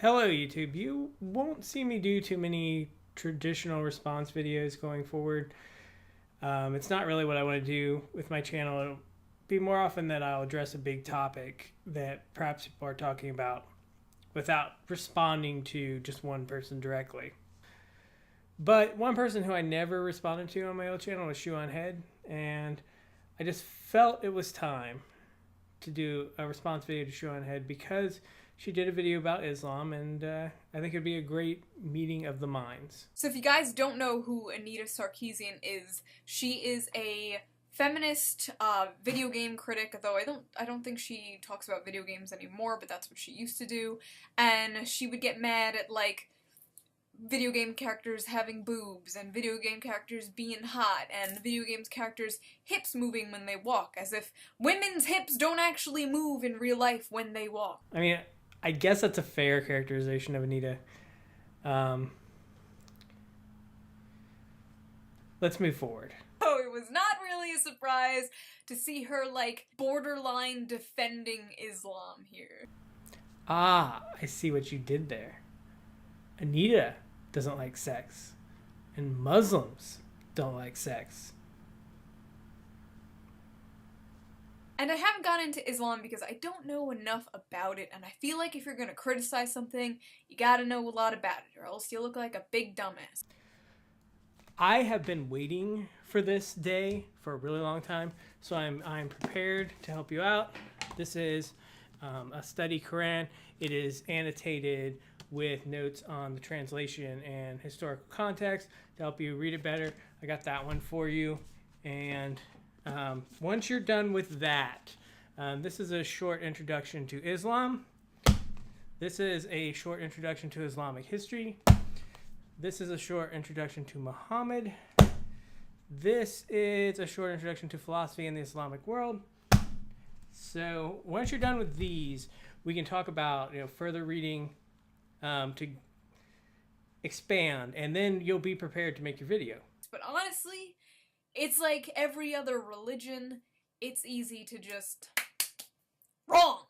Hello YouTube. You won't see me do too many traditional response videos going forward. It's not really what I want to do with my channel. It'll be more often that I'll address a big topic that perhaps people are talking about without responding to just one person directly. But one person who I never responded to on my old channel was Shoeonhead, and I just felt it was time to do a response video to Shoeonhead because she did a video about Islam, and I think it'd be a great meeting of the minds. So if you guys don't know who Anita Sarkeesian is, she is a feminist video game critic, though I don't think she talks about video games anymore, but that's what she used to do. And she would get mad at, like, video game characters having boobs, and video game characters being hot, and video games characters' hips moving when they walk, as if women's hips don't actually move in real life when they walk. I mean, I guess that's a fair characterization of Anita. Let's move forward. Oh, it was not really a surprise to see her, like, borderline defending Islam here. Ah, I see what you did there. Anita doesn't like sex, and Muslims don't like sex. And I haven't gotten into Islam because I don't know enough about it, and I feel like if you're gonna criticize something, you gotta know a lot about it, or else you look like a big dumbass. I have been waiting for this day for a really long time, so I'm prepared to help you out. This is a study Quran. It is annotated with notes on the translation and historical context to help you read it better. I got that one for you, and once you're done with that, this is a short introduction to Islam. This is a short introduction to Islamic history. This is a short introduction to Muhammad. This is a short introduction to philosophy in the Islamic world. So once you're done with these, we can talk about further reading to expand, and then you'll be prepared to make your video. But honestly, it's like every other religion. It's easy to just wrong.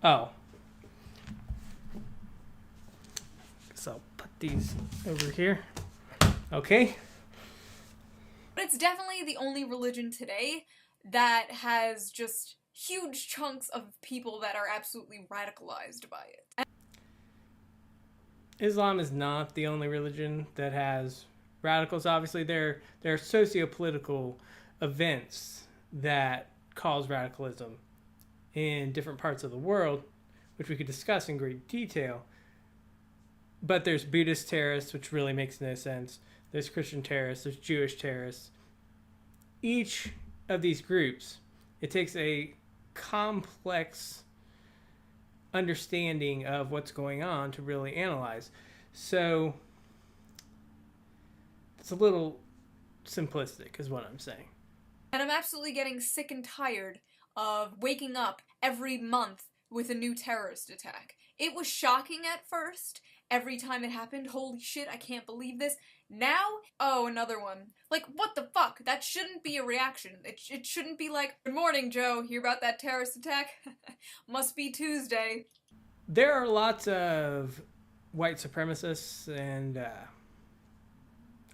Oh. So I'll put these over here. Okay. But it's definitely the only religion today that has just huge chunks of people that are absolutely radicalized by it. Islam is not the only religion that has radicals. Obviously, there are socio-political events that cause radicalism in different parts of the world, which we could discuss in great detail. But there's Buddhist terrorists, which really makes no sense. There's Christian terrorists. There's Jewish terrorists. Each of these groups, it takes a complex understanding of what's going on to really analyze. So it's a little simplistic is what I'm saying. And I'm absolutely getting sick and tired of waking up every month with a new terrorist attack. It was shocking at first. Every time it happened, holy shit, I can't believe this. Now, oh, another one. Like, what the fuck? That shouldn't be a reaction. It shouldn't be like, good morning, Joe, hear about that terrorist attack? Must be Tuesday. There are lots of white supremacists and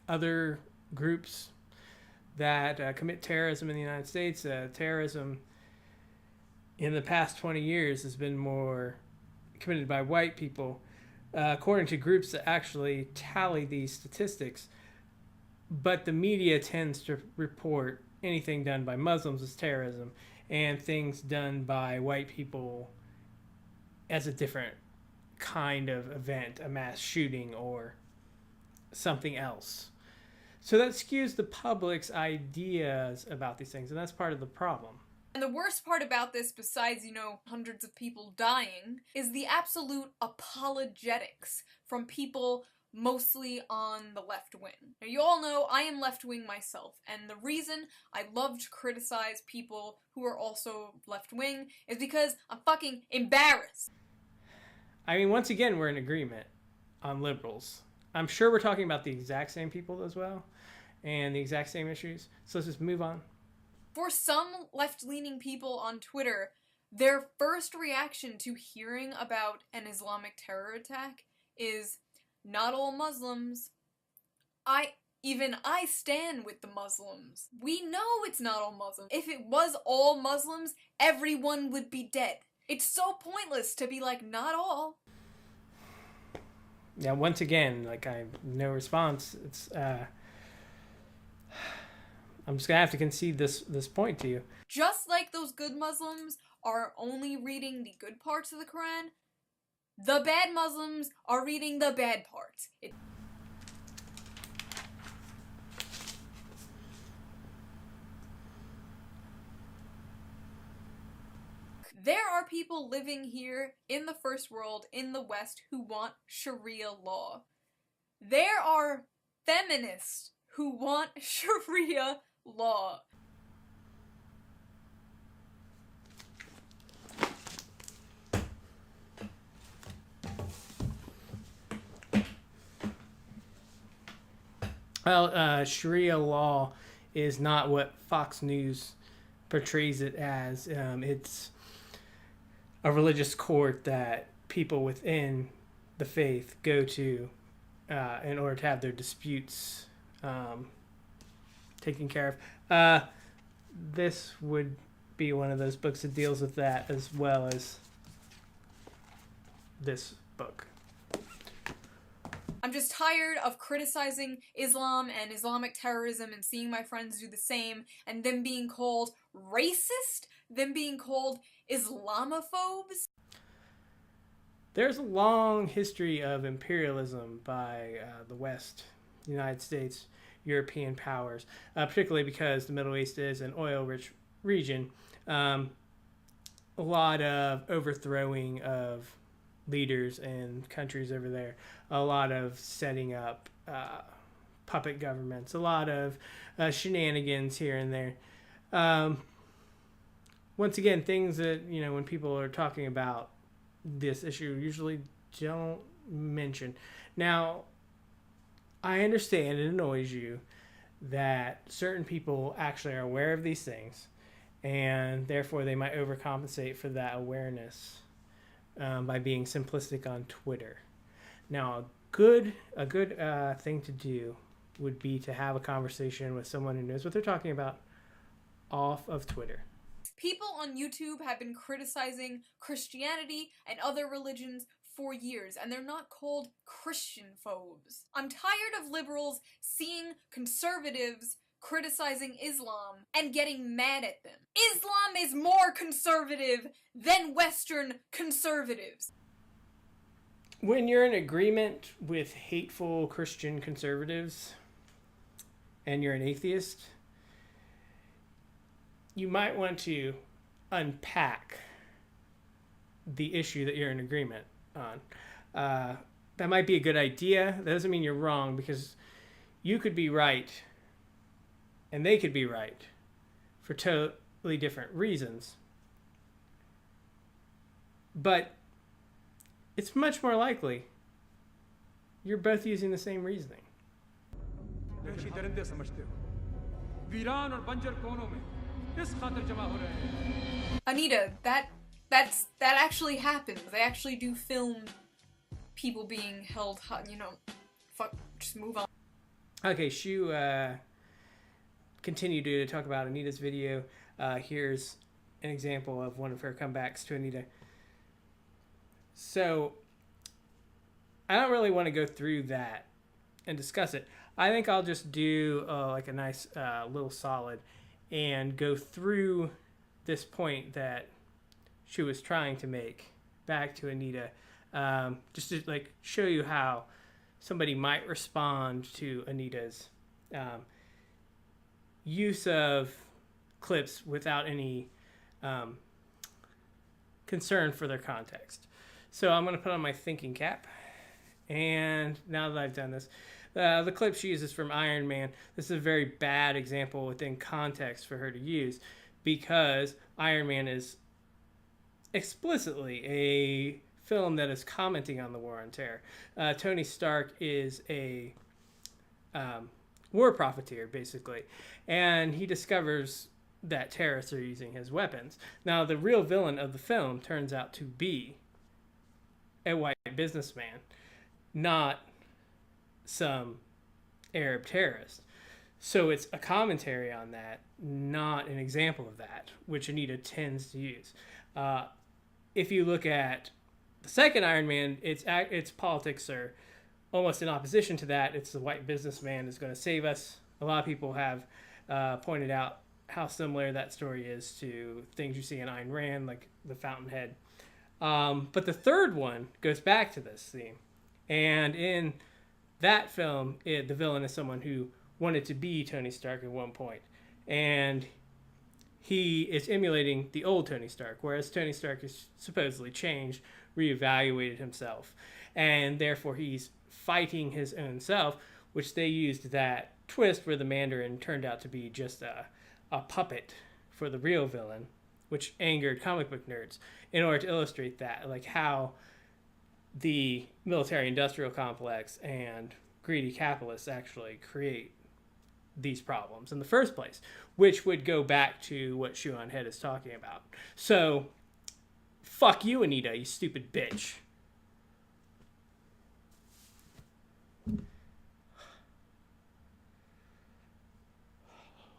other groups that commit terrorism in the United States. Terrorism in the past 20 years has been more committed by white people, according to groups that actually tally these statistics. But the media tends to report anything done by Muslims as terrorism, and things done by white people as a different kind of event, a mass shooting or something else. So that skews the public's ideas about these things, and that's part of the problem. And the worst part about this, besides, hundreds of people dying, is the absolute apologetics from people mostly on the left wing. Now, you all know I am left wing myself, and the reason I love to criticize people who are also left wing is because I'm fucking embarrassed. I mean, once again, we're in agreement on liberals. I'm sure we're talking about the exact same people as well, and the exact same issues. So let's just move on. For some left-leaning people on Twitter, their first reaction to hearing about an Islamic terror attack is, not all Muslims. Even I stand with the Muslims. We know it's not all Muslims. If it was all Muslims, everyone would be dead. It's so pointless to be like, not all. Yeah, once again, like, I have no response. It's I'm just gonna have to concede this point to you. Just like those good Muslims are only reading the good parts of the Quran, the bad Muslims are reading the bad parts. There are people living here in the first world, in the West, who want Sharia law. There are feminists who want Sharia law. Well, Sharia law is not what Fox News portrays it as. It's a religious court that people within the faith go to in order to have their disputes taken care of. This would be one of those books that deals with that, as well as this book. I'm just tired of criticizing Islam and Islamic terrorism and seeing my friends do the same, and them being called racist, them being called Islamophobes. There's a long history of imperialism by the West, the United States, European powers, particularly because the Middle East is an oil-rich region. A lot of overthrowing of leaders and countries over there, a lot of setting up puppet governments, a lot of shenanigans here and there. Once again, things that, when people are talking about this issue, usually don't mention. Now, I understand it annoys you that certain people actually are aware of these things, and therefore they might overcompensate for that awareness by being simplistic on Twitter. Now, a good thing to do would be to have a conversation with someone who knows what they're talking about off of Twitter. People on YouTube have been criticizing Christianity and other religions for years, and they're not called Christian phobes. I'm tired of liberals seeing conservatives criticizing Islam and getting mad at them. Islam is more conservative than Western conservatives. When you're in agreement with hateful Christian conservatives and you're an atheist, you might want to unpack the issue that you're in agreement on. That might be a good idea. That doesn't mean you're wrong, because you could be right and they could be right for totally different reasons. But it's much more likely you're both using the same reasoning. Anita, that actually happens. They actually do film people being held, just move on. Okay, Shu continued to talk about Anita's video. Here's an example of one of her comebacks to Anita. So, I don't really want to go through that and discuss it. I think I'll just do like a nice little solid and go through this point that she was trying to make back to Anita, just to like show you how somebody might respond to Anita's use of clips without any concern for their context. So I'm going to put on my thinking cap, and now that I've done this, the clip she uses from Iron Man, this is a very bad example within context for her to use, because Iron Man is explicitly a film that is commenting on the war on terror. Tony Stark is a war profiteer, basically, and he discovers that terrorists are using as weapons. Now, the real villain of the film turns out to be a white businessman, not some Arab terrorist. So it's a commentary on that, not an example of that, which Anita tends to use. If you look at the second Iron Man, its politics are almost in opposition to that. It's the white businessman is going to save us. A lot of people have pointed out how similar that story is to things you see in Ayn Rand, like the Fountainhead. But the third one goes back to this theme. And in that film, the villain is someone who wanted to be Tony Stark at one point. And he is emulating the old Tony Stark, whereas Tony Stark is supposedly changed, reevaluated himself. And therefore he's fighting his own self, which they used that twist where the Mandarin turned out to be just a puppet for the real villain, which angered comic book nerds, in order to illustrate that, like how the military-industrial complex and greedy capitalists actually create these problems in the first place, which would go back to what Shoeonhead is talking about. So, fuck you, Anita, you stupid bitch.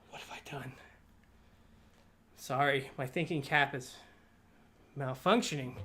What have I done? Sorry, my thinking cap is malfunctioning.